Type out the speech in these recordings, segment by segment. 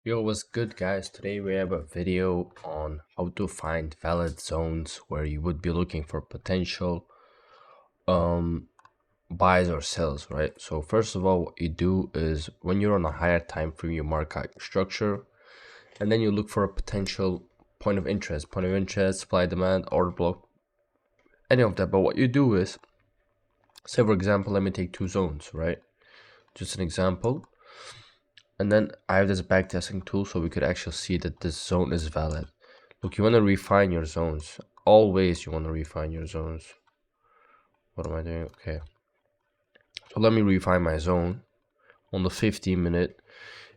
Yo, what's good, guys? Today we have a video on how to find valid zones where you would be looking for potential um buys or sells, right? So first of all, what you do is when you're on a higher time frame, you mark out your structure and then you look for a potential point of interest, supply, demand, order block, any of that. But what you do is, say for example, let me take two zones, right? Just an example. And then I have this backtesting tool so we could actually see that this zone is valid. Look, you want to refine your zones. Always you want to refine your zones. What am I doing? Okay. So let me refine my zone on the 15-minute.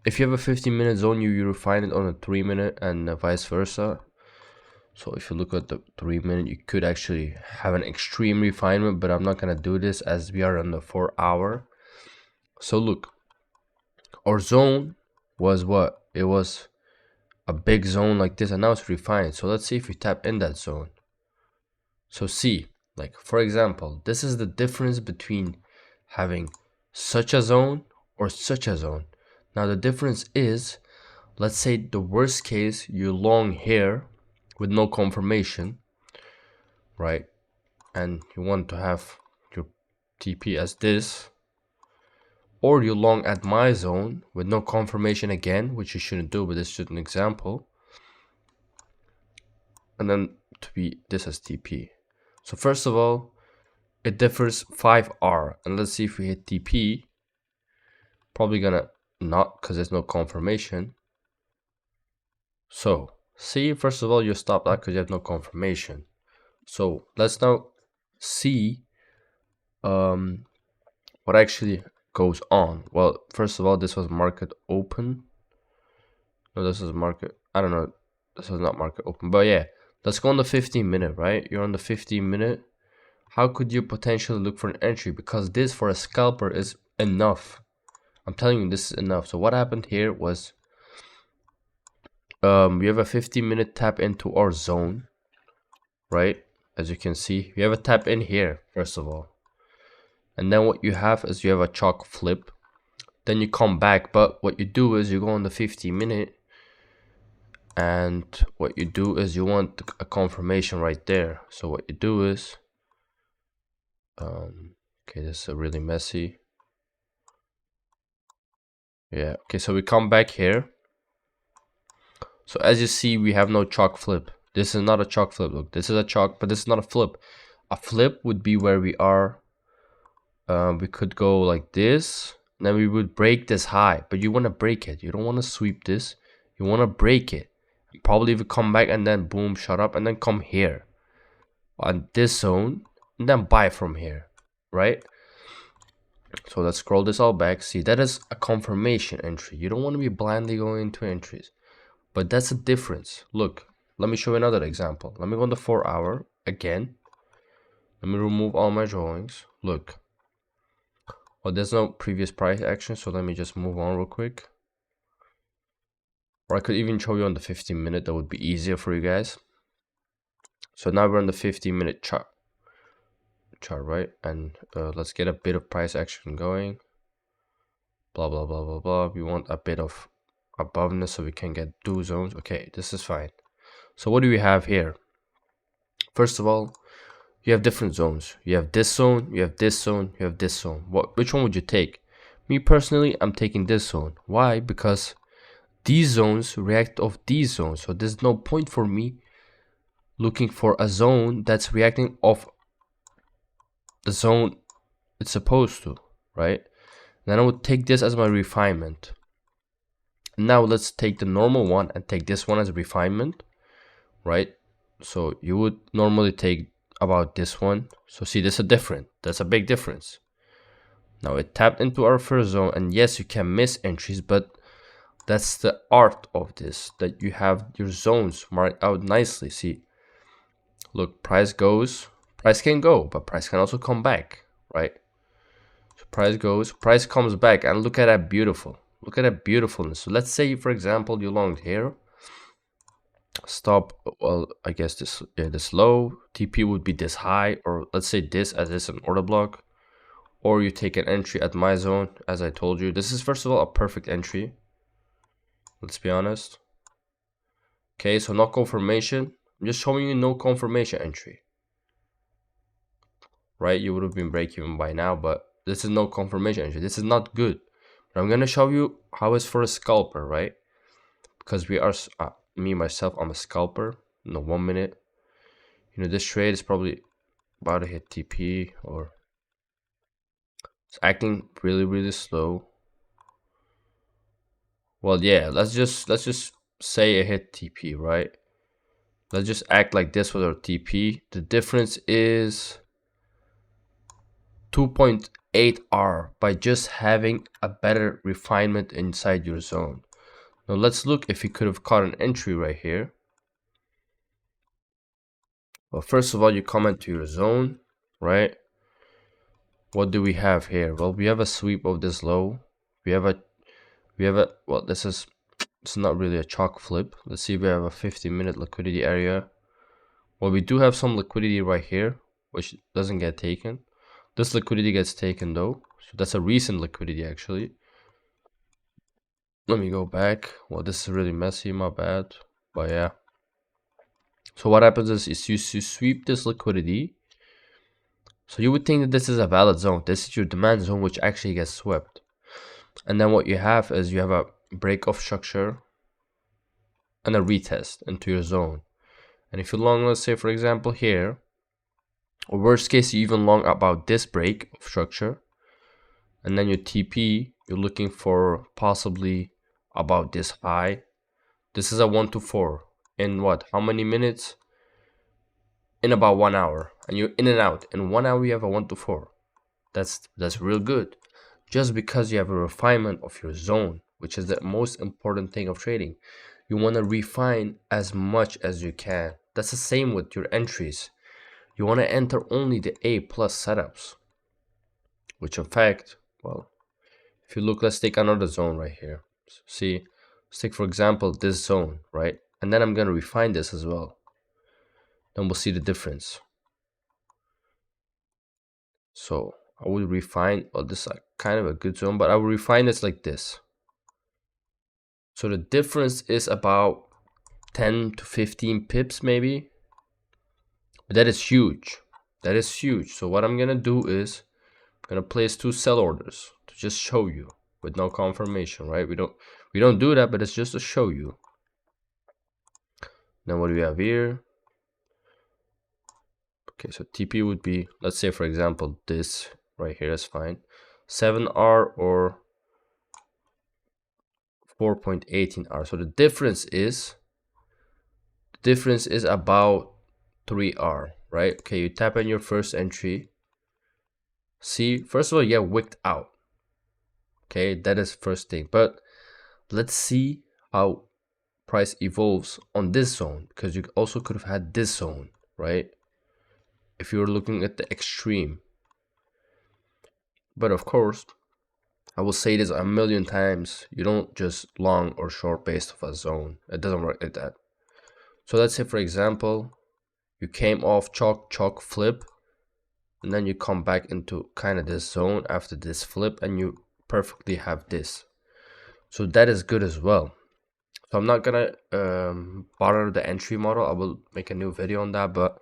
If you have a 15-minute zone, you refine it on a 3-minute and vice versa. So if you look at the 3-minute, you could actually have an extreme refinement, but I'm not going to do this as we are on the 4-hour. So look, our zone was what? It was a big zone like this, and now it's refined. So let's see if we tap in that zone. So see, like for example, this is the difference between having such a zone or such a zone. Now the difference is, let's say the worst case, you long here with no confirmation, right? And you want to have your TP as this, or you long at my zone with no confirmation again, which you shouldn't do, but this is just an example. And then to be this as TP. So first of all, it differs 5R, and let's see if we hit TP. Probably gonna not, because there's no confirmation. So see, first of all, you stop that because you have no confirmation. So let's now see what actually goes on. Well, first of all, this was market open. No, this is market, I don't know, this was not market open, but yeah, let's go on the 15-minute, right? You're on the 15-minute. How could you potentially look for an entry? Because this for a scalper is enough. I'm telling you, this is enough. So what happened here was we have a 15-minute tap into our zone, right? As you can see, we have a tap in here first of all, and then what you have is you have a chalk flip. Then you come back, but what you do is you go on the 15-minute, and what you do is you want a confirmation right there. So what you do is okay, this is really messy. Yeah, okay, so we come back here. So as you see, we have no chalk flip. This is not a chalk flip. Look, this is a chalk, but this is not a flip. A flip would be where we are. We could go like this, and then we would break this high, but you want to break it. You don't want to sweep this. You want to break it. And probably if you come back and then boom, shut up, and then come here on this zone, and then buy from here, right? So let's scroll this all back. See, that is a confirmation entry. You don't want to be blindly going into entries, but that's a difference. Look, let me show you another example. Let me go on the 4-hour again. Let me remove all my drawings. Look, well, there's no previous price action, so let me just move on real quick. Or I could even show you on the 15-minute. That would be easier for you guys. So now we're on the 15-minute chart, right? And let's get a bit of price action going. Blah blah blah blah blah. We want a bit of aboveness so we can get two zones. Okay, this is fine. So what do we have here? First of all, you have different zones. You have this zone, you have this zone, you have this zone. Which one would you take? Me personally, I'm taking this zone. Why? Because these zones react off these zones, so there's no point for me looking for a zone that's reacting off the zone it's supposed to, right? Then I would take this as my refinement. Now let's take the normal one and take this one as a refinement, right? So you would normally take about this one. So see, this is different. That's a big difference. Now it tapped into our first zone, and yes, you can miss entries, but that's the art of this, that you have your zones marked out nicely. See, look, price goes, price can go, but price can also come back, right? So price goes, price comes back, and look at that beautiful. Look at that beautifulness. So let's say, for example, you longed here. Stop, well, I guess this low. TP would be this high, or let's say this as this an order block. Or you take an entry at my zone, as I told you. This is, first of all, a perfect entry. Let's be honest. Okay, so no confirmation. I'm just showing you no confirmation entry. Right? You would have been break even by now, but this is no confirmation entry. This is not good. But I'm gonna show you how it's for a scalper, right? Because we are, me myself, I'm a scalper. No, 1 minute. You know, this trade is probably about to hit TP, or it's acting really slow. Well, yeah, let's just say it hit TP, right? Let's just act like this with our TP. The difference is 2.8R by just having a better refinement inside your zone. Now let's look if you could have caught an entry right here. Well, first of all, you come into your zone, right? What do we have here? Well, we have a sweep of this low. We have a well, it's not really a chalk flip. Let's see if we have a 50-minute liquidity area. Well, we do have some liquidity right here, which doesn't get taken. This liquidity gets taken though. So that's a recent liquidity actually. Let me go back. Well, this is really messy, my bad. But yeah. So what happens is you sweep this liquidity. So you would think that this is a valid zone. This is your demand zone, which actually gets swept. And then what you have is you have a break of structure and a retest into your zone. And if you long, let's say for example here, or worst case, you even long about this break of structure, and then your TP, you're looking for possibly about this high. This is a 1 to 4 in what? How many minutes? In about 1 hour, and you're in and out. In 1 hour, you have a 1 to 4. That's real good. Just because you have a refinement of your zone, which is the most important thing of trading. You want to refine as much as you can. That's the same with your entries. You want to enter only the A plus setups, which in fact, well, if you look, let's take another zone right here. See, let's take for example this zone, right? And then I'm going to refine this as well. Then we'll see the difference. So I will refine, well, this is like kind of a good zone, but I will refine this like this. So the difference is about 10 to 15 pips maybe. But that is huge. That is huge. So what I'm gonna do is I'm gonna place 2 sell orders to just show you with no confirmation, right? We don't do that, but it's just to show you. Then what do we have here? Okay, so TP would be, let's say for example, this right here is fine. 7R or 4.18R. So the difference is about 3R, right? Okay, you tap on your first entry. See, first of all, you get wicked out. Okay, that is first thing. But let's see how price evolves on this zone, because you also could have had this zone, right? If you're looking at the extreme. But of course, I will say this a million times, you don't just long or short based off a zone. It doesn't work like that. So let's say for example, you came off chalk flip, and then you come back into kind of this zone after this flip, and you perfectly have this. So that is good as well. So I'm not gonna bother the entry model. I will make a new video on that. But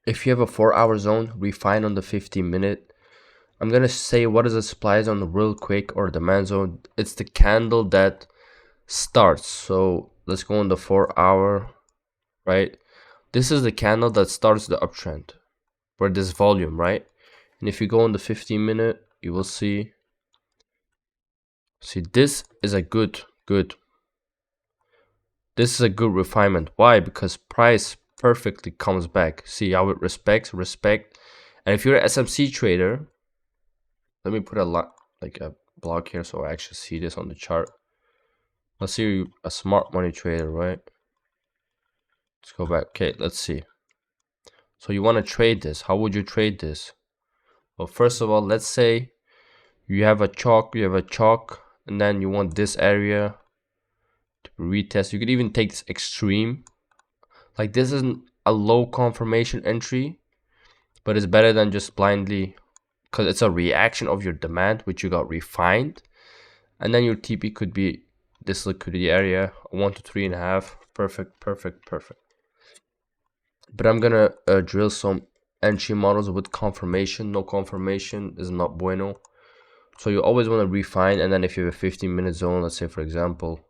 if you have a 4-hour zone, refine on the 15-minute. I'm gonna say what is the supply zone real quick, or demand zone. It's the candle that starts. So let's go on the 4-hour, right? This is the candle that starts the uptrend for this volume, right? And if you go on the 15-minute, you will see this is a good this is a good refinement. Why? Because price perfectly comes back. See how it respect. And if you're an SMC trader, let me put like a block here so I actually see this on the chart. Let's see, you're a smart money trader, right? Let's go back. Okay, let's see. So you want to trade this. How would you trade this? Well, first of all, let's say you have a chalk, and then you want this area to retest. You could even take this extreme. Like, this isn't a low confirmation entry, but it's better than just blindly, because it's a reaction of your demand which you got refined, and then your TP could be this liquidity area, 1 to 3.5. Perfect, perfect, perfect. But I'm gonna drill some entry models with confirmation. No confirmation is not bueno. So you always want to refine, and then if you have a 15-minute zone, let's say for example,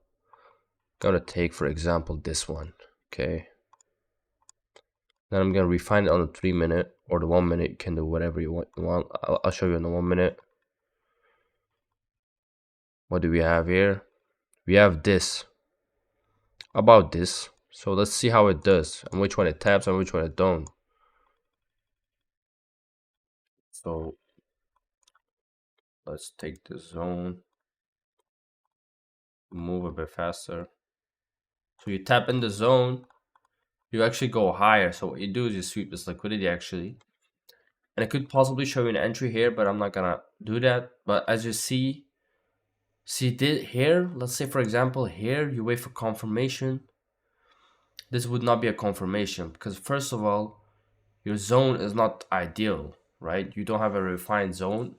gonna take for example this one, okay. Then I'm gonna refine it on the 3-minute or the 1-minute. You can do whatever you want. I'll show you in the 1-minute. What do we have here? We have this, about this. So let's see how it does and which one it taps and which one it don't. So let's take the zone, move a bit faster. So you tap in the zone, you actually go higher. So what you do is you sweep this liquidity actually. And I could possibly show you an entry here, but I'm not gonna do that. But as you see here, let's say for example here, you wait for confirmation. This would not be a confirmation because first of all, your zone is not ideal, right? You don't have a refined zone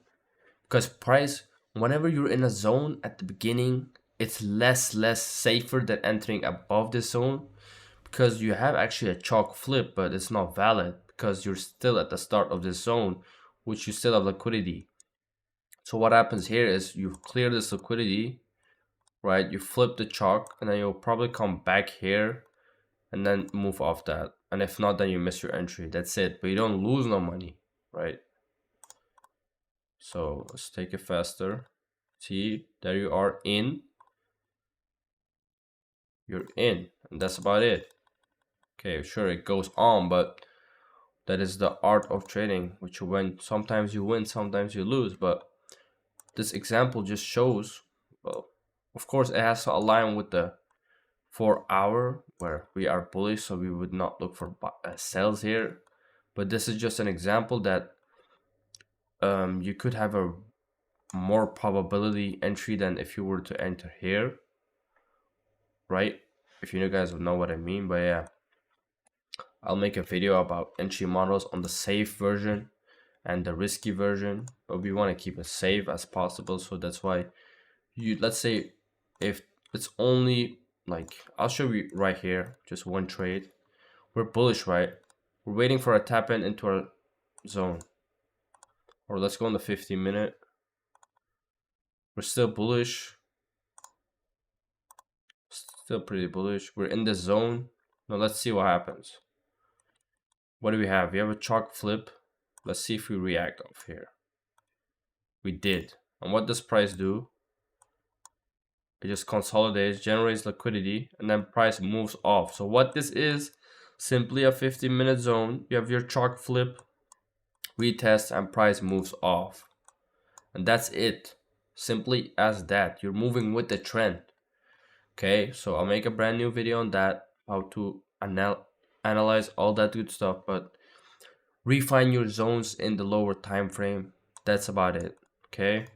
because price, whenever you're in a zone at the beginning, it's less safer than entering above the zone because you have actually a chalk flip, but it's not valid because you're still at the start of the zone, which you still have liquidity. So what happens here is you clear this liquidity, right? You flip the chalk and then you'll probably come back here and then move off that. And if not, then you miss your entry. That's it. But you don't lose no money, right? So let's take it faster. See, there you are in. You're in. And that's about it. Okay, sure, it goes on, but that is the art of trading, which you win. Sometimes you win, sometimes you lose. But this example just shows, well, of course, it has to align with the 4-hour where we are bullish, so we would not look for sells here. But this is just an example that you could have a more probability entry than if you were to enter here, right? If you guys know what I mean. But yeah, I'll make a video about entry models on the safe version and the risky version, but we want to keep it safe as possible. So that's why let's say if it's only like, I'll show you right here, just one trade. We're bullish, right? We're waiting for a tap in into our zone. Or let's go on the 15-minute. We're still bullish. Still pretty bullish. We're in the zone. Now let's see what happens. What do we have? We have a chalk flip. Let's see if we react off here. We did. And what does price do? It just consolidates, generates liquidity, and then price moves off. So what this is, simply a 15-minute zone. You have your chalk flip, retest, and price moves off. And that's it. Simply as that. You're moving with the trend. Okay, so I'll make a brand new video on that, how to analyze all that good stuff, but refine your zones in the lower time frame. That's about it. Okay.